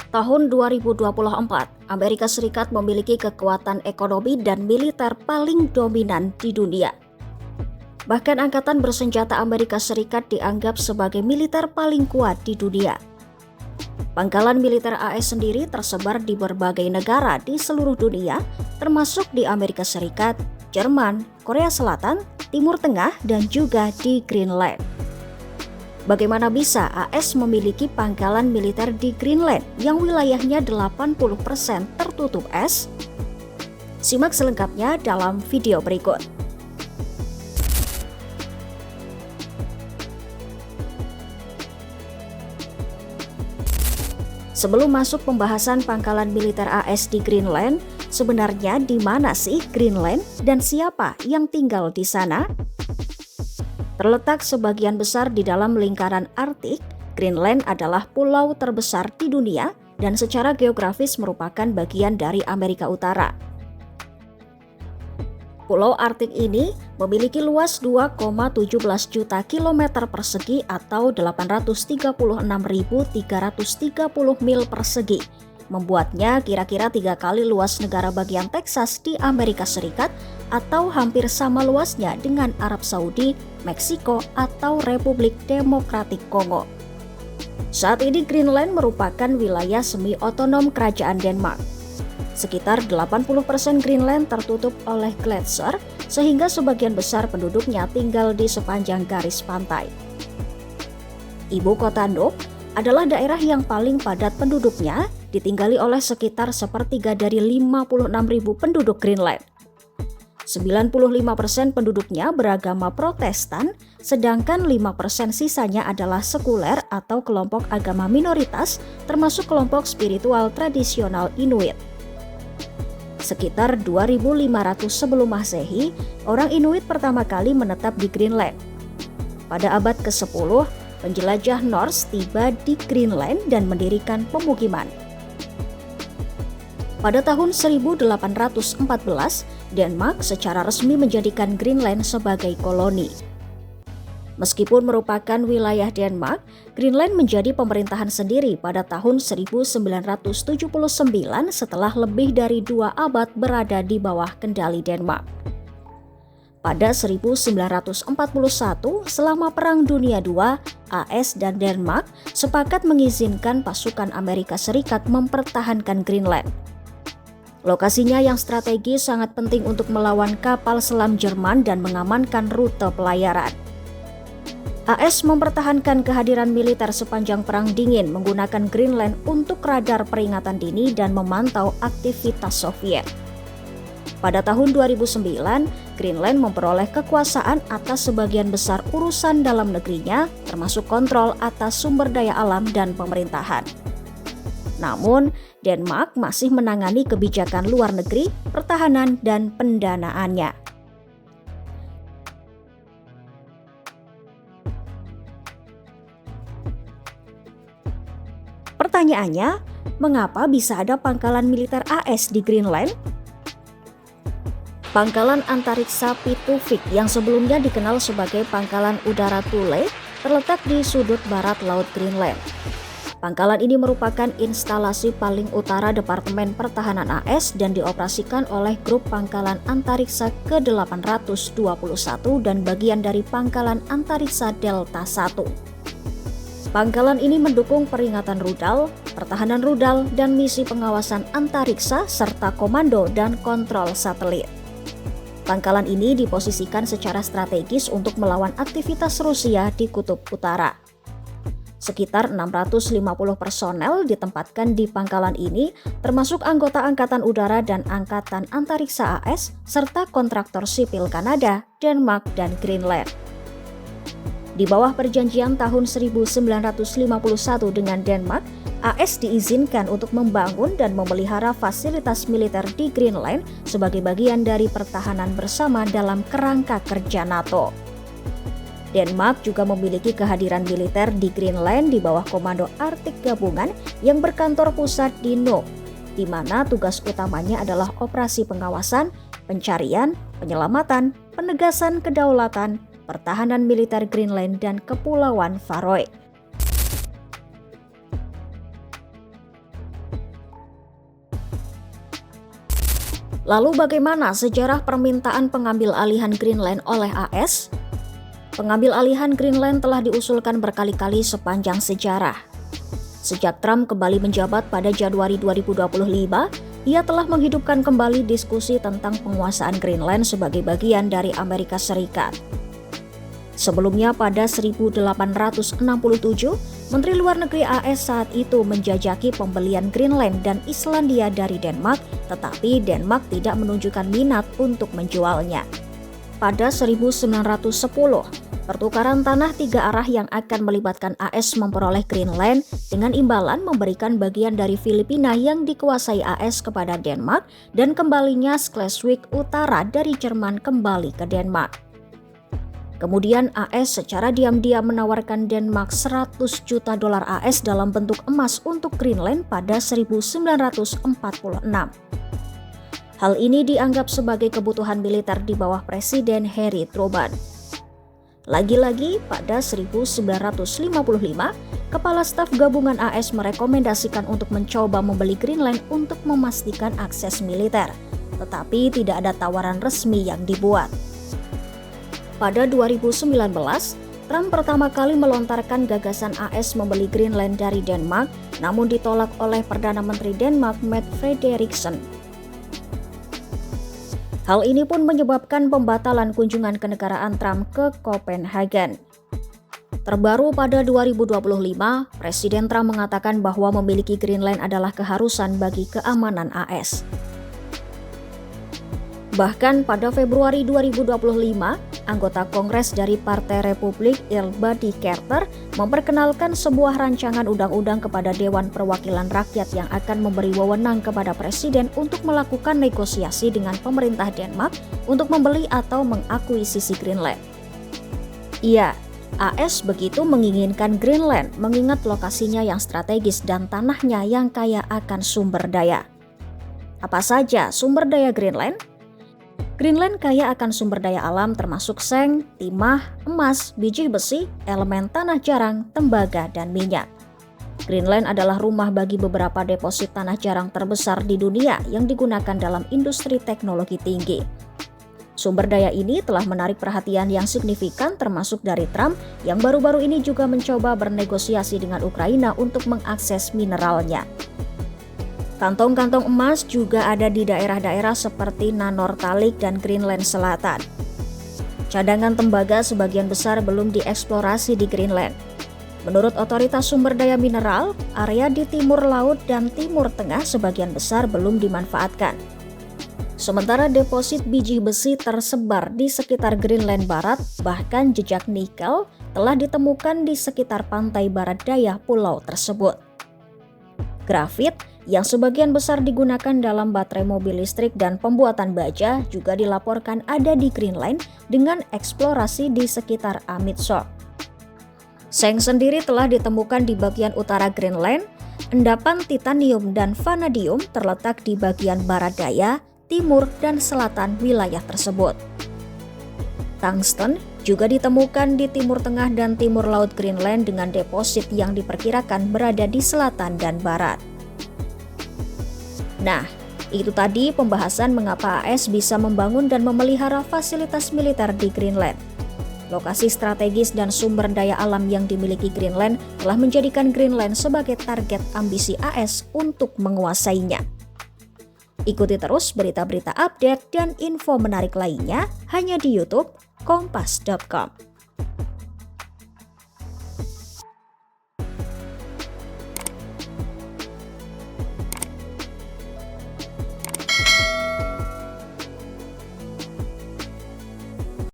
Tahun 2024, Amerika Serikat memiliki kekuatan ekonomi dan militer paling dominan di dunia. Bahkan Angkatan Bersenjata Amerika Serikat dianggap sebagai militer paling kuat di dunia. Pangkalan militer AS sendiri tersebar di berbagai negara di seluruh dunia, termasuk di Amerika Serikat, Jerman, Korea Selatan, Timur Tengah, dan juga di Greenland. Bagaimana bisa AS memiliki pangkalan militer di Greenland yang wilayahnya 80% tertutup es? Simak selengkapnya dalam video berikut. Sebelum masuk pembahasan pangkalan militer AS di Greenland, sebenarnya di mana sih Greenland dan siapa yang tinggal di sana? Terletak sebagian besar di dalam lingkaran Arktik, Greenland adalah pulau terbesar di dunia dan secara geografis merupakan bagian dari Amerika Utara. Pulau Arktik ini memiliki luas 2,17 juta kilometer persegi atau 836.330 mil persegi, membuatnya kira-kira 3 kali luas negara bagian Texas di Amerika Serikat atau hampir sama luasnya dengan Arab Saudi, Meksiko, atau Republik Demokratik Kongo. Saat ini Greenland merupakan wilayah semi-otonom Kerajaan Denmark. Sekitar 80% Greenland tertutup oleh gletser, sehingga sebagian besar penduduknya tinggal di sepanjang garis pantai. Ibu kota Nuuk adalah daerah yang paling padat penduduknya, ditinggali oleh sekitar sepertiga dari 56.000 penduduk Greenland. 95% penduduknya beragama Protestan, sedangkan 5% sisanya adalah sekuler atau kelompok agama minoritas, termasuk kelompok spiritual tradisional Inuit. Sekitar 2.500 sebelum Masehi, orang Inuit pertama kali menetap di Greenland. Pada abad ke-10, penjelajah Norse tiba di Greenland dan mendirikan pemukiman. Pada tahun 1814, Denmark secara resmi menjadikan Greenland sebagai koloni. Meskipun merupakan wilayah Denmark, Greenland menjadi pemerintahan sendiri pada tahun 1979 setelah lebih dari 2 abad berada di bawah kendali Denmark. Pada 1941, selama Perang Dunia II, AS dan Denmark sepakat mengizinkan pasukan Amerika Serikat mempertahankan Greenland. Lokasinya yang strategis sangat penting untuk melawan kapal selam Jerman dan mengamankan rute pelayaran. AS mempertahankan kehadiran militer sepanjang Perang Dingin menggunakan Greenland untuk radar peringatan dini dan memantau aktivitas Soviet. Pada tahun 2009, Greenland memperoleh kekuasaan atas sebagian besar urusan dalam negerinya, termasuk kontrol atas sumber daya alam dan pemerintahan. Namun, Denmark masih menangani kebijakan luar negeri, pertahanan, dan pendanaannya. Pertanyaannya, mengapa bisa ada pangkalan militer AS di Greenland? Pangkalan antariksa Pitufik yang sebelumnya dikenal sebagai Pangkalan Udara Thule terletak di sudut barat Laut Greenland. Pangkalan ini merupakan instalasi paling utara Departemen Pertahanan AS dan dioperasikan oleh Grup Pangkalan Antariksa ke-821 dan bagian dari Pangkalan Antariksa Delta I. Pangkalan ini mendukung peringatan rudal, pertahanan rudal, dan misi pengawasan antariksa serta komando dan kontrol satelit. Pangkalan ini diposisikan secara strategis untuk melawan aktivitas Rusia di Kutub Utara. Sekitar 650 personel ditempatkan di pangkalan ini, termasuk anggota Angkatan Udara dan Angkatan Antariksa AS, serta kontraktor sipil Kanada, Denmark, dan Greenland. Di bawah perjanjian tahun 1951 dengan Denmark, AS diizinkan untuk membangun dan memelihara fasilitas militer di Greenland sebagai bagian dari pertahanan bersama dalam kerangka kerja NATO. Denmark juga memiliki kehadiran militer di Greenland di bawah Komando Arktik Gabungan yang berkantor pusat di Nuuk, di mana tugas utamanya adalah operasi pengawasan, pencarian, penyelamatan, penegasan kedaulatan, pertahanan militer Greenland dan Kepulauan Faroe. Lalu bagaimana sejarah permintaan pengambil alihan Greenland oleh AS? Pengambil alihan Greenland telah diusulkan berkali-kali sepanjang sejarah. Sejak Trump kembali menjabat pada Januari 2025, ia telah menghidupkan kembali diskusi tentang penguasaan Greenland sebagai bagian dari Amerika Serikat. Sebelumnya pada 1867, Menteri Luar Negeri AS saat itu menjajaki pembelian Greenland dan Islandia dari Denmark, tetapi Denmark tidak menunjukkan minat untuk menjualnya. Pada 1910, pertukaran tanah tiga arah yang akan melibatkan AS memperoleh Greenland dengan imbalan memberikan bagian dari Filipina yang dikuasai AS kepada Denmark dan kembalinya Schleswig Utara dari Jerman kembali ke Denmark. Kemudian AS secara diam-diam menawarkan Denmark 100 juta dolar AS dalam bentuk emas untuk Greenland pada 1946. Hal ini dianggap sebagai kebutuhan militer di bawah Presiden Harry Truman. Lagi-lagi pada 1955, Kepala Staf Gabungan AS merekomendasikan untuk mencoba membeli Greenland untuk memastikan akses militer, tetapi tidak ada tawaran resmi yang dibuat. Pada 2019, Trump pertama kali melontarkan gagasan AS membeli Greenland dari Denmark, namun ditolak oleh Perdana Menteri Denmark Mette Frederiksen. Hal ini pun menyebabkan pembatalan kunjungan kenegaraan Trump ke Copenhagen. Terbaru pada 2025, Presiden Trump mengatakan bahwa memiliki Greenland adalah keharusan bagi keamanan AS. Bahkan pada Februari 2025, anggota Kongres dari Partai Republik Earl Buddy Carter memperkenalkan sebuah rancangan undang-undang kepada Dewan Perwakilan Rakyat yang akan memberi wewenang kepada Presiden untuk melakukan negosiasi dengan pemerintah Denmark untuk membeli atau mengakuisisi Greenland. Iya, AS begitu menginginkan Greenland mengingat lokasinya yang strategis dan tanahnya yang kaya akan sumber daya. Apa saja sumber daya Greenland? Greenland kaya akan sumber daya alam termasuk seng, timah, emas, biji besi, elemen tanah jarang, tembaga, dan minyak. Greenland adalah rumah bagi beberapa deposit tanah jarang terbesar di dunia yang digunakan dalam industri teknologi tinggi. Sumber daya ini telah menarik perhatian yang signifikan termasuk dari Trump yang baru-baru ini juga mencoba bernegosiasi dengan Ukraina untuk mengakses mineralnya. Kantong-kantong emas juga ada di daerah-daerah seperti Nanortalik dan Greenland Selatan. Cadangan tembaga sebagian besar belum dieksplorasi di Greenland. Menurut Otoritas Sumber Daya Mineral, area di timur laut dan timur tengah sebagian besar belum dimanfaatkan. Sementara deposit biji besi tersebar di sekitar Greenland Barat, bahkan jejak nikel telah ditemukan di sekitar pantai barat daya pulau tersebut. Grafit yang sebagian besar digunakan dalam baterai mobil listrik dan pembuatan baja juga dilaporkan ada di Greenland dengan eksplorasi di sekitar Amitsoq. Seng sendiri telah ditemukan di bagian utara Greenland. Endapan titanium dan vanadium terletak di bagian barat daya, timur, dan selatan wilayah tersebut. Tungsten juga ditemukan di timur tengah dan timur laut Greenland dengan deposit yang diperkirakan berada di selatan dan barat. Nah, itu tadi pembahasan mengapa AS bisa membangun dan memelihara fasilitas militer di Greenland. Lokasi strategis dan sumber daya alam yang dimiliki Greenland telah menjadikan Greenland sebagai target ambisi AS untuk menguasainya. Ikuti terus berita-berita update dan info menarik lainnya hanya di YouTube Kompas.com.